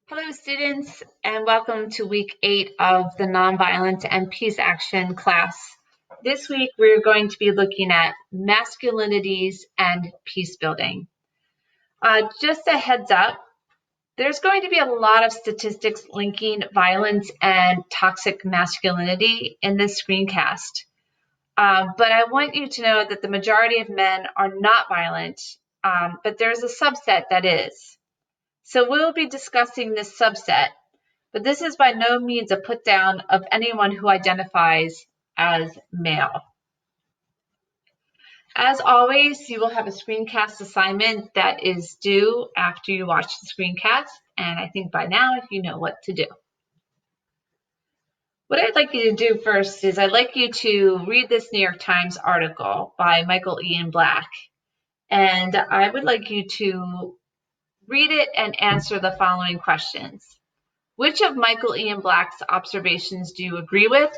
Hello, students, and welcome to week 8 of the Nonviolence and Peace Action class. This week, we're going to be looking at masculinities and peacebuilding. Just a heads up, there's going to be a lot of statistics linking violence and toxic masculinity in this screencast. But I want you to know that the majority of men are not violent, but there's a subset that is. So we'll be discussing this subset, but this is by no means a put down of anyone who identifies as male. As always, you will have a screencast assignment that is due after you watch the screencast, and I think by now you know what to do. What I'd like you to do first is I'd like you to read this New York Times article by Michael Ian Black, and I would like you to read it and answer the following questions. Which of Michael Ian Black's observations do you agree with?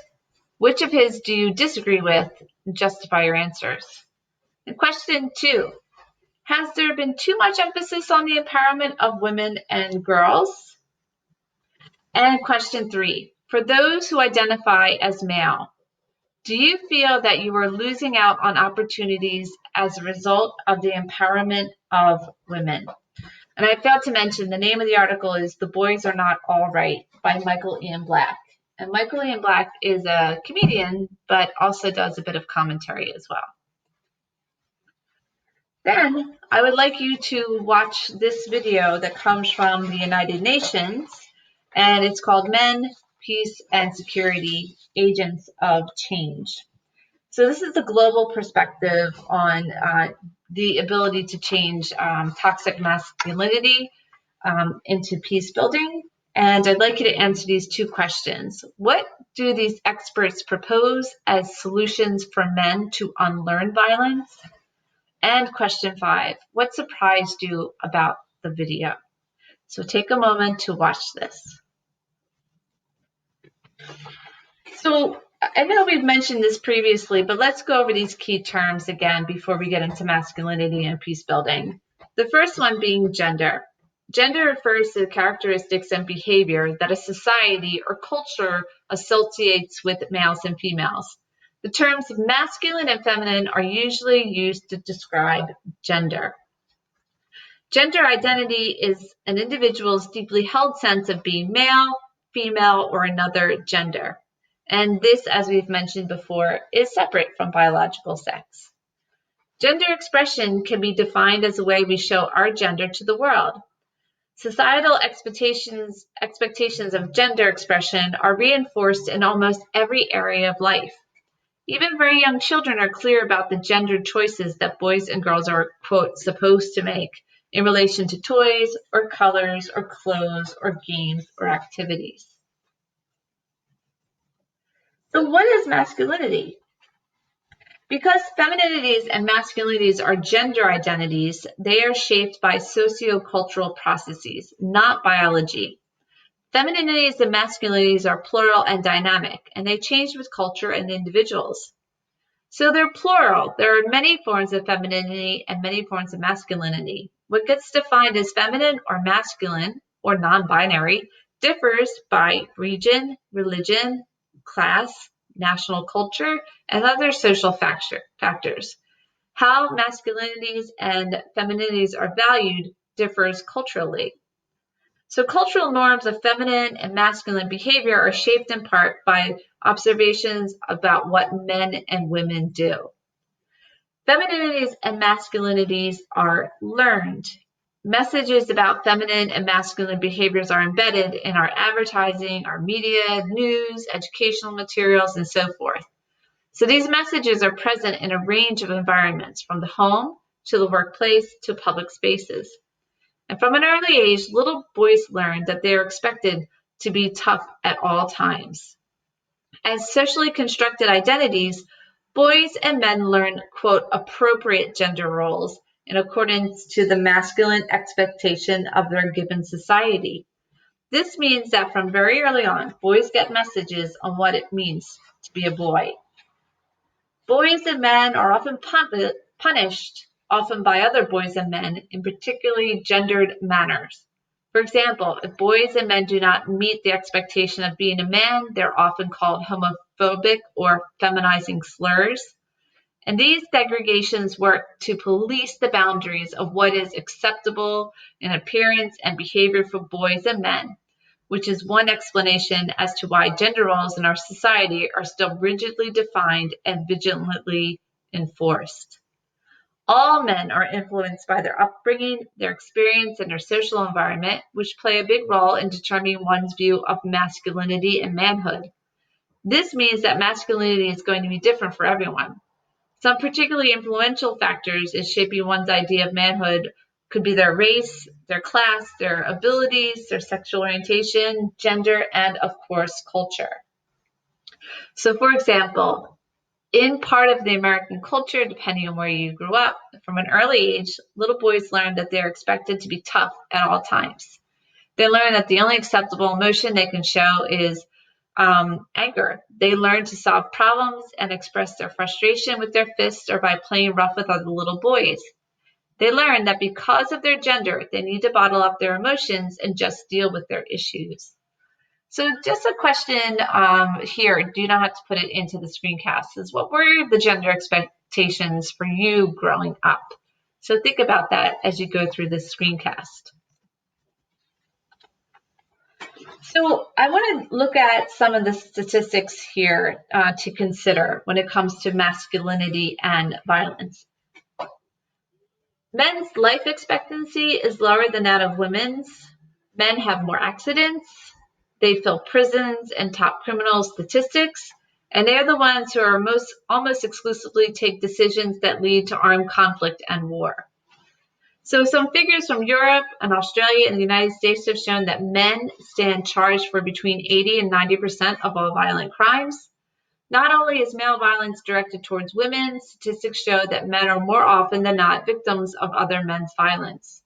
Which of his do you disagree with? Justify your answers. And question 2, has there been too much emphasis on the empowerment of women and girls? And question 3, for those who identify as male, do you feel that you are losing out on opportunities as a result of the empowerment of women? And I failed to mention the name of the article is The Boys Are Not All Right by Michael Ian Black. And Michael Ian Black is a comedian, but also does a bit of commentary as well. Then I would like you to watch this video that comes from the United Nations, and it's called Men, Peace, and Security, Agents of Change. So this is the global perspective on the ability to change toxic masculinity into peace building. And I'd like you to answer these 2 questions. What do these experts propose as solutions for men to unlearn violence? And question 5, what surprised you about the video? So take a moment to watch this. So I know we've mentioned this previously, but let's go over these key terms again before we get into masculinity and peace building. The first one being gender. Gender refers to the characteristics and behavior that a society or culture associates with males and females. The terms masculine and feminine are usually used to describe gender. Gender identity is an individual's deeply held sense of being male, female, or another gender. And this, as we've mentioned before, is separate from biological sex. Gender expression can be defined as a way we show our gender to the world. Societal expectations of gender expression are reinforced in almost every area of life. Even very young children are clear about the gender choices that boys and girls are, quote, supposed to make in relation to toys or colors or clothes or games or activities. So what is masculinity? Because femininities and masculinities are gender identities, they are shaped by sociocultural processes, not biology. Femininities and masculinities are plural and dynamic, and they change with culture and individuals. So they're plural. There are many forms of femininity and many forms of masculinity. What gets defined as feminine or masculine or non-binary differs by region, religion, class, national culture, and other social factors. How masculinities and femininities are valued differs culturally. So cultural norms of feminine and masculine behavior are shaped in part by observations about what men and women do. Femininities and masculinities are learned. Messages about feminine and masculine behaviors are embedded in our advertising, our media, news, educational materials, and so forth. So these messages are present in a range of environments, from the home to the workplace to public spaces. And from an early age, little boys learn that they are expected to be tough at all times. As socially constructed identities, boys and men learn, quote, appropriate gender roles in accordance to the masculine expectation of their given society. This means that from very early on, boys get messages on what it means to be a boy. Boys and men are often punished, often by other boys and men, in particularly gendered manners. For example, if boys and men do not meet the expectation of being a man, they're often called homophobic or feminizing slurs. And these segregations work to police the boundaries of what is acceptable in appearance and behavior for boys and men, which is one explanation as to why gender roles in our society are still rigidly defined and vigilantly enforced. All men are influenced by their upbringing, their experience, and their social environment, which play a big role in determining one's view of masculinity and manhood. This means that masculinity is going to be different for everyone. Some particularly influential factors in shaping one's idea of manhood could be their race, their class, their abilities, their sexual orientation, gender, and of course, culture. So, for example, in part of the American culture, depending on where you grew up, from an early age, little boys learn that they're expected to be tough at all times. They learn that the only acceptable emotion they can show is anger. They learn to solve problems and express their frustration with their fists or by playing rough with other little boys. They learn that because of their gender, they need to bottle up their emotions and just deal with their issues. So just a question here, do not have to put it into the screencast, is what were the gender expectations for you growing up? So think about that as you go through this screencast. So I want to look at some of the statistics here to consider when it comes to masculinity and violence. Men's life expectancy is lower than that of women's. Men have more accidents. They fill prisons and top criminal statistics, and they're the ones who are almost exclusively take decisions that lead to armed conflict and war. So some figures from Europe and Australia and the United States have shown that men stand charged for between 80 and 90% of all violent crimes. Not only is male violence directed towards women, statistics show that men are more often than not victims of other men's violence.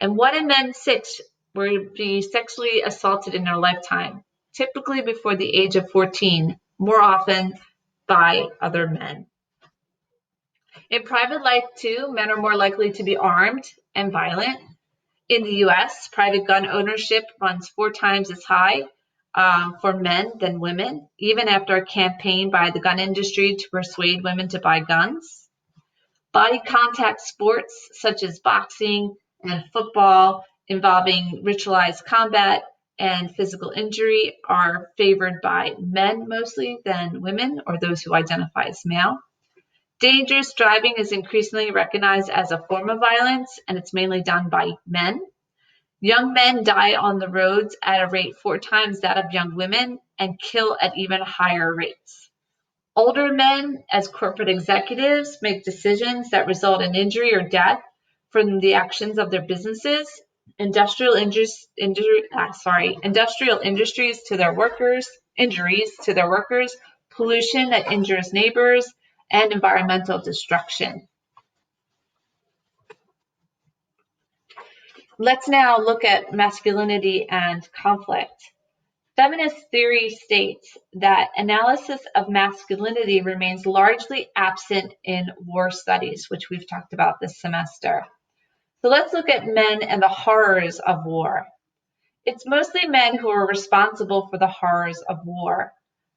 And 1 in men 6 will be sexually assaulted in their lifetime, typically before the age of 14, more often by other men. In private life, too, men are more likely to be armed and violent. In the U.S., private gun ownership runs 4 times as high for men than women, even after a campaign by the gun industry to persuade women to buy guns. Body contact sports such as boxing and football involving ritualized combat and physical injury are favored by men mostly than women or those who identify as male. Dangerous driving is increasingly recognized as a form of violence, and it's mainly done by men. Young men die on the roads at a rate 4 times that of young women and kill at even higher rates. Older men, as corporate executives, make decisions that result in injury or death from the actions of their businesses. Industrial injuries to their workers, injuries to their workers, pollution that injures neighbors, and environmental destruction. Let's now look at masculinity and conflict. Feminist theory states that analysis of masculinity remains largely absent in war studies, which we've talked about this semester. So let's look at men and the horrors of war. It's mostly men who are responsible for the horrors of war.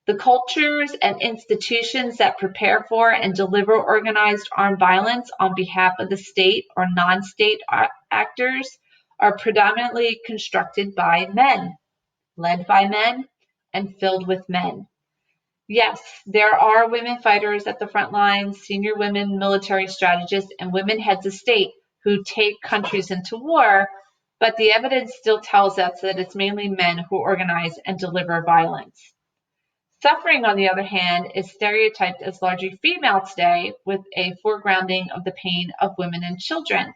The cultures and institutions that prepare for and deliver organized armed violence on behalf of the state or non-state actors are predominantly constructed by men, led by men, and filled with men. Yes, there are women fighters at the front lines, senior women military strategists, and women heads of state who take countries into war, but the evidence still tells us that it's mainly men who organize and deliver violence. Suffering, on the other hand, is stereotyped as largely female today, with a foregrounding of the pain of women and children.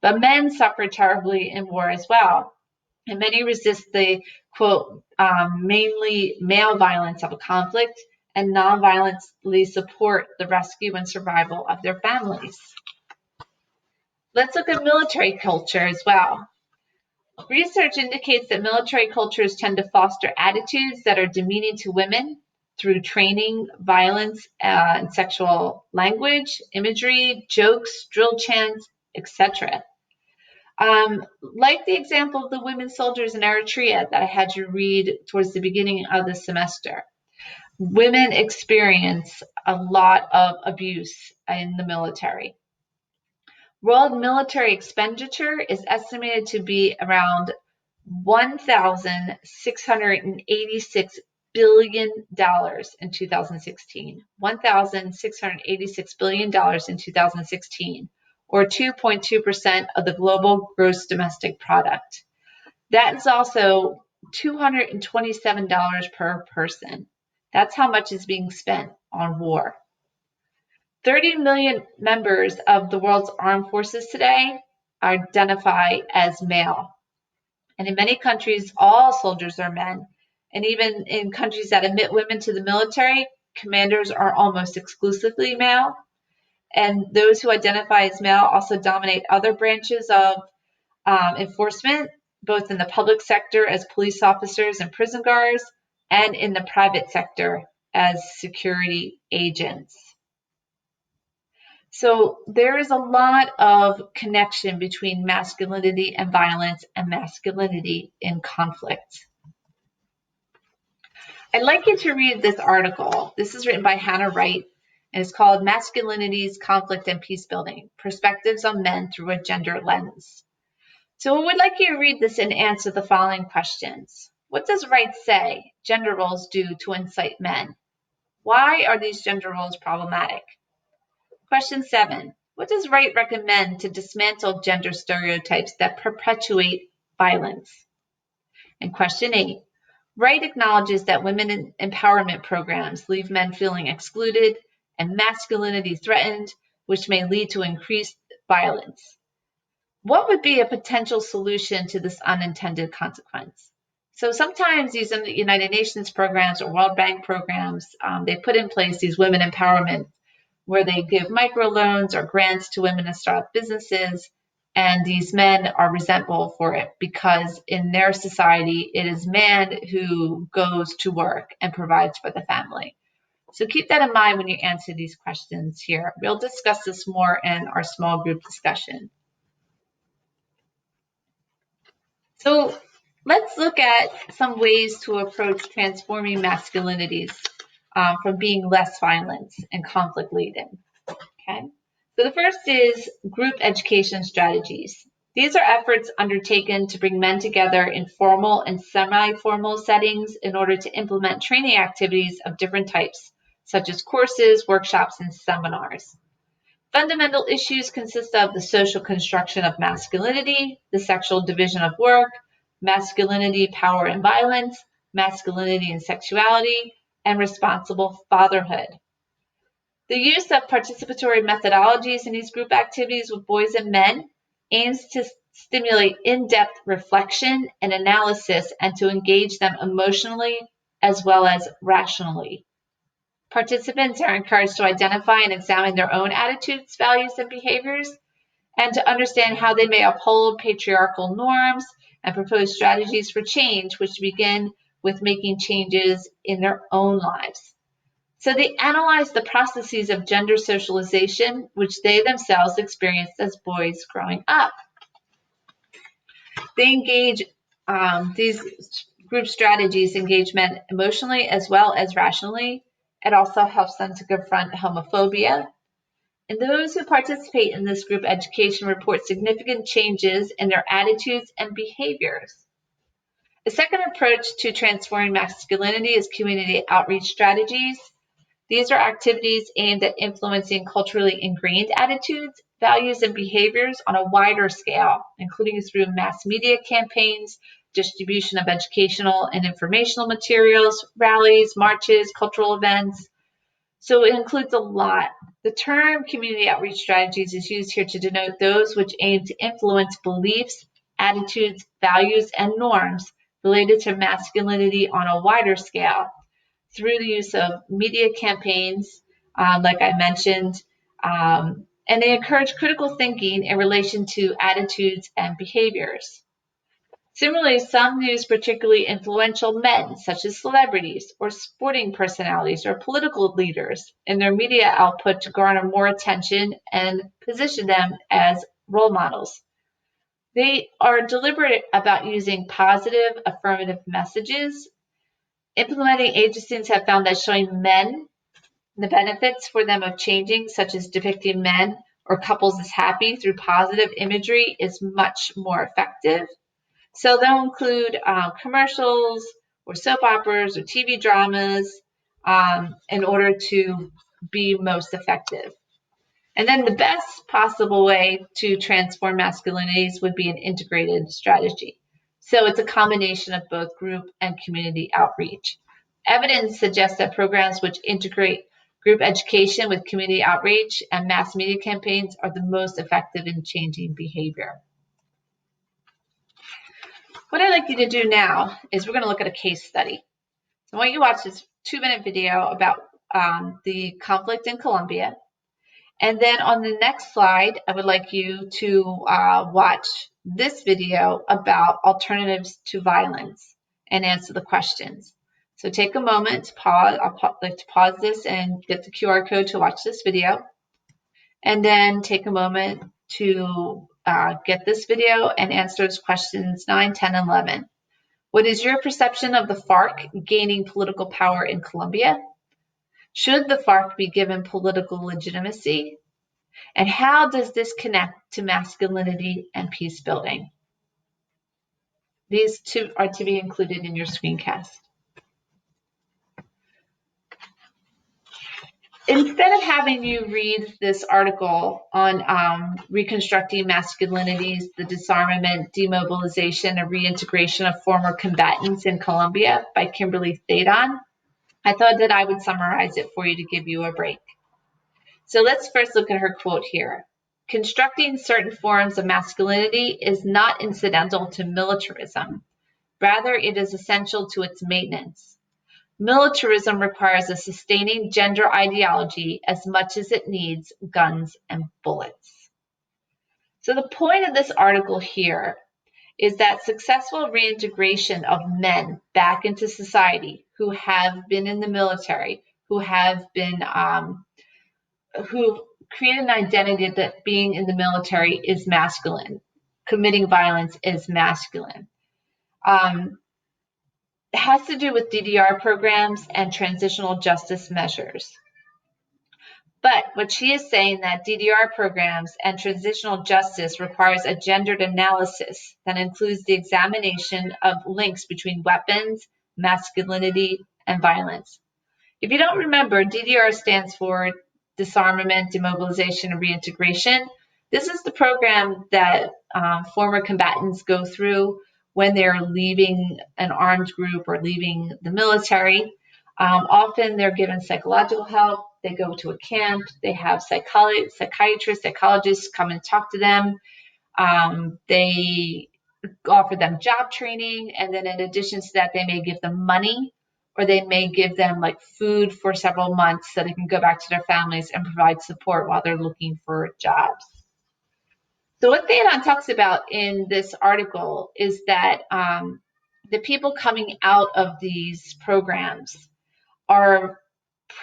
But men suffer terribly in war as well, and many resist the, quote, mainly male violence of a conflict and non-violently support the rescue and survival of their families. Let's look at military culture as well. Research indicates that military cultures tend to foster attitudes that are demeaning to women through training, violence, and sexual language, imagery, jokes, drill chants, etc. Like the example of the women soldiers in Eritrea that I had you read towards the beginning of the semester. Women experience a lot of abuse in the military. World military expenditure is estimated to be around $1,686 billion in 2016. $1,686 billion in 2016, or 2.2% of the global gross domestic product. That is also $227 per person. That's how much is being spent on war. 30 million members of the world's armed forces today identify as male. And in many countries, all soldiers are men. And even in countries that admit women to the military, commanders are almost exclusively male. And those who identify as male also dominate other branches of enforcement, both in the public sector as police officers and prison guards, and in the private sector as security agents. So there is a lot of connection between masculinity and violence and masculinity in conflict. I'd like you to read this article. This is written by Hannah Wright, and it's called Masculinities, Conflict, and Peacebuilding, Perspectives on Men Through a Gender Lens. So I would like you to read this and answer the following questions. What does Wright say gender roles do to incite men? Why are these gender roles problematic? Question 7. What does Wright recommend to dismantle gender stereotypes that perpetuate violence? And question 8. Wright acknowledges that women empowerment programs leave men feeling excluded and masculinity threatened, which may lead to increased violence. What would be a potential solution to this unintended consequence? So sometimes these United Nations programs or World Bank programs, they put in place these women empowerment where they give microloans or grants to women to start up businesses, and these men are resentful for it because in their society, it is man who goes to work and provides for the family. So keep that in mind when you answer these questions here. We'll discuss this more in our small group discussion. So let's look at some ways to approach transforming masculinities from being less violent and conflict laden. Okay. So the first is group education strategies. These are efforts undertaken to bring men together in formal and semi-formal settings in order to implement training activities of different types, such as courses, workshops, and seminars. Fundamental issues consist of the social construction of masculinity, the sexual division of work, masculinity, power, and violence, masculinity and sexuality, and responsible fatherhood. The use of participatory methodologies in these group activities with boys and men aims to stimulate in-depth reflection and analysis and to engage them emotionally as well as rationally. Participants are encouraged to identify and examine their own attitudes, values, and behaviors, and to understand how they may uphold patriarchal norms and propose strategies for change, which begin with making changes in their own lives. So they analyze the processes of gender socialization, which they themselves experienced as boys growing up. They engage, these group strategies engage men emotionally as well as rationally. It also helps them to confront homophobia. And those who participate in this group education report significant changes in their attitudes and behaviors. The second approach to transforming masculinity is community outreach strategies. These are activities aimed at influencing culturally ingrained attitudes, values, and behaviors on a wider scale, including through mass media campaigns, distribution of educational and informational materials, rallies, marches, cultural events. So it includes a lot. The term community outreach strategies is used here to denote those which aim to influence beliefs, attitudes, values, and norms related to masculinity on a wider scale through the use of media campaigns, like I mentioned, and they encourage critical thinking in relation to attitudes and behaviors. Similarly, some use particularly influential men, such as celebrities or sporting personalities or political leaders, in their media output to garner more attention and position them as role models. They are deliberate about using positive, affirmative messages. Implementing agencies have found that showing men the benefits for them of changing, such as depicting men or couples as happy through positive imagery, is much more effective. So they'll include commercials or soap operas or TV dramas in order to be most effective. And then the best possible way to transform masculinities would be an integrated strategy. So it's a combination of both group and community outreach. Evidence suggests that programs which integrate group education with community outreach and mass media campaigns are the most effective in changing behavior. What I'd like you to do now is we're going to look at a case study. So I want you to watch this 2-minute video about the conflict in Colombia. And then on the next slide, I would like you to watch this video about alternatives to violence and answer the questions. So take a moment to pause. I'd like to pause this and get the QR code to watch this video. And then take a moment to get this video and answer those questions 9, 10, and 11. What is your perception of the FARC gaining political power in Colombia? Should the FARC be given political legitimacy? And how does this connect to masculinity and peace building? These two are to be included in your screencast. Instead of having you read this article on reconstructing masculinities, the disarmament, demobilization, and reintegration of former combatants in Colombia by Kimberly Thadon, I thought that I would summarize it for you to give you a break. So let's first look at her quote here. Constructing certain forms of masculinity is not incidental to militarism. Rather, it is essential to its maintenance. Militarism requires a sustaining gender ideology as much as it needs guns and bullets. So the point of this article here is that successful reintegration of men back into society who have been in the military, who have been who create an identity that being in the military is masculine, committing violence is masculine. It has to do with DDR programs and transitional justice measures. But what she is saying that DDR programs and transitional justice requires a gendered analysis that includes the examination of links between weapons, masculinity, and violence. If you don't remember, DDR stands for disarmament, demobilization, and reintegration. This is the program that former combatants go through when they're leaving an armed group or leaving the military. Often they're given psychological help. They go to a camp. They have psychiatrists, psychologists come and talk to them. They offer them job training. And then in addition to that, they may give them money, or they may give them like food for several months so they can go back to their families and provide support while they're looking for jobs. So what Theodon talks about in this article is that the people coming out of these programs are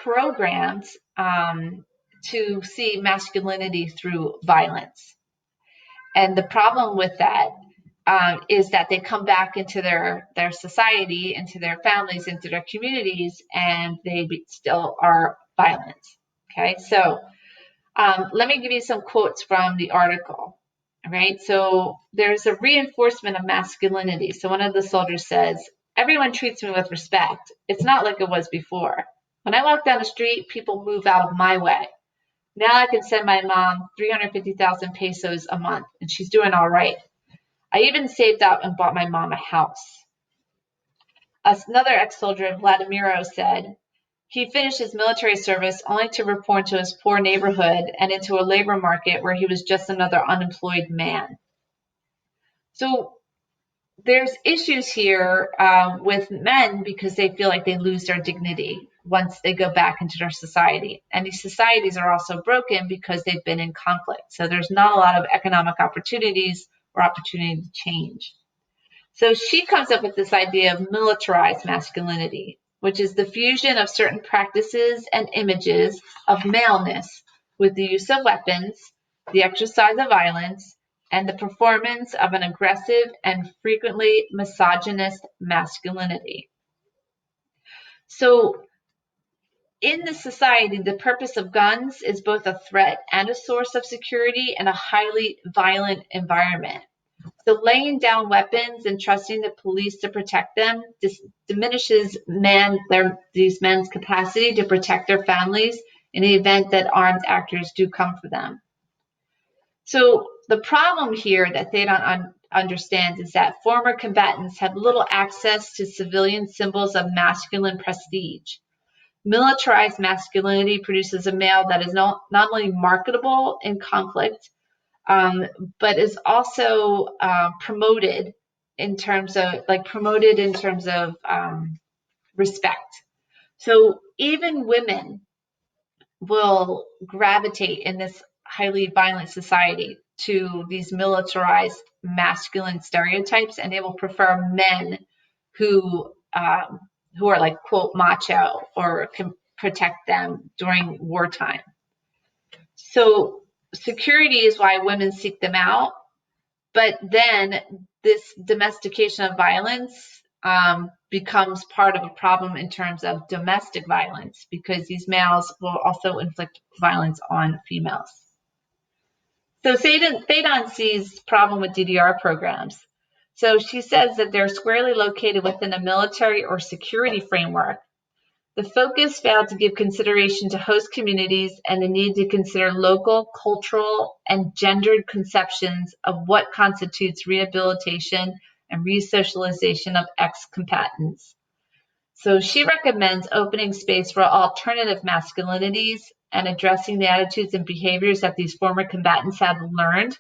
programmed to see masculinity through violence. And the problem with that is that they come back into their society, into their families, into their communities, and they still are violent. Okay, so let me give you some quotes from the article. All right, so there's a reinforcement of masculinity. So one of the soldiers says, "Everyone treats me with respect. It's not like it was before. When I walk down the street, people move out of my way. Now I can send my mom 350,000 pesos a month, and she's doing all right. I even saved up and bought my mom a house." Another ex-soldier, Vladimiro, said he finished his military service only to return to his poor neighborhood and into a labor market where he was just another unemployed man. So there's issues here with men because they feel like they lose their dignity once they go back into their society. And these societies are also broken because they've been in conflict. So there's not a lot of economic opportunities or opportunity to change. So she comes up with this idea of militarized masculinity, which is the fusion of certain practices and images of maleness with the use of weapons, the exercise of violence, and the performance of an aggressive and frequently misogynist masculinity. So in this society, the purpose of guns is both a threat and a source of security in a highly violent environment. So laying down weapons and trusting the police to protect them diminishes these men's capacity to protect their families in the event that armed actors do come for them. So the problem here that they don't understand is that former combatants have little access to civilian symbols of masculine prestige. Militarized masculinity produces a male that is not only marketable in conflict, but is also promoted in terms of respect. So even women will gravitate in this highly violent society to these militarized masculine stereotypes, and they will prefer men who are like, quote, macho or can protect them during wartime. So security is why women seek them out, but then this domestication of violence becomes part of a problem in terms of domestic violence, because these males will also inflict violence on females. So Faidon sees problem with DDR programs. So she says that they're squarely located within a military or security framework. The focus failed to give consideration to host communities and the need to consider local, cultural, and gendered conceptions of what constitutes rehabilitation and resocialization of ex-combatants. So she recommends opening space for alternative masculinities and addressing the attitudes and behaviors that these former combatants have learned,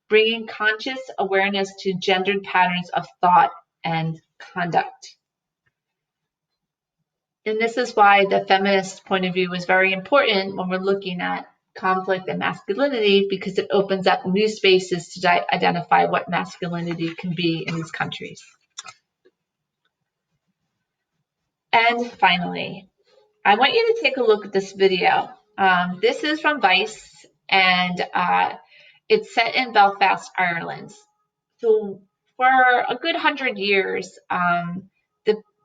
bringing conscious awareness to gendered patterns of thought and conduct. And this is why the feminist point of view is very important when we're looking at conflict and masculinity, because it opens up new spaces to identify what masculinity can be in these countries. And finally, I want you to take a look at this video. This is from Vice, and it's set in Belfast, Ireland. So for a good 100 years,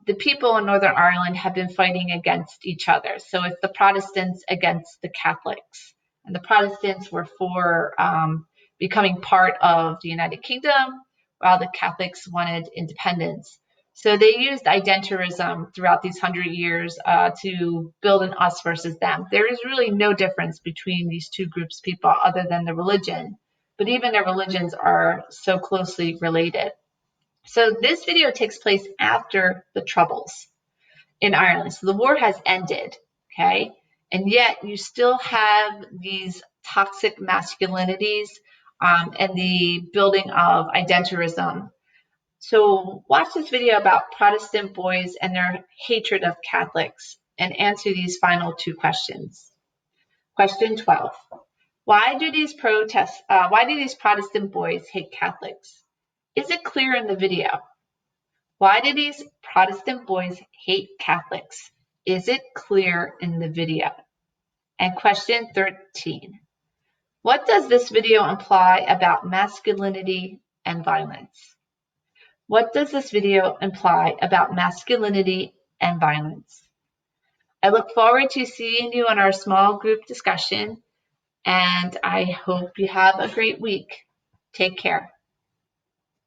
the people in Northern Ireland have been fighting against each other. So it's the Protestants against the Catholics. And the Protestants were for becoming part of the United Kingdom, while the Catholics wanted independence. So they used identarism throughout these 100 years to build an us versus them. There is really no difference between these two groups of people other than the religion. But even their religions are so closely related. So this video takes place after the Troubles in Ireland. So the war has ended, okay? And yet you still have these toxic masculinities and the building of identarism. So watch this video about Protestant boys and their hatred of Catholics and answer these final two questions. Question 12. Why do these Protestant boys hate Catholics? Is it clear in the video? Why do these Protestant boys hate Catholics? Is it clear in the video? And question 13. What does this video imply about masculinity and violence? What does this video imply about masculinity and violence? I look forward to seeing you on our small group discussion, and I hope you have a great week. Take care.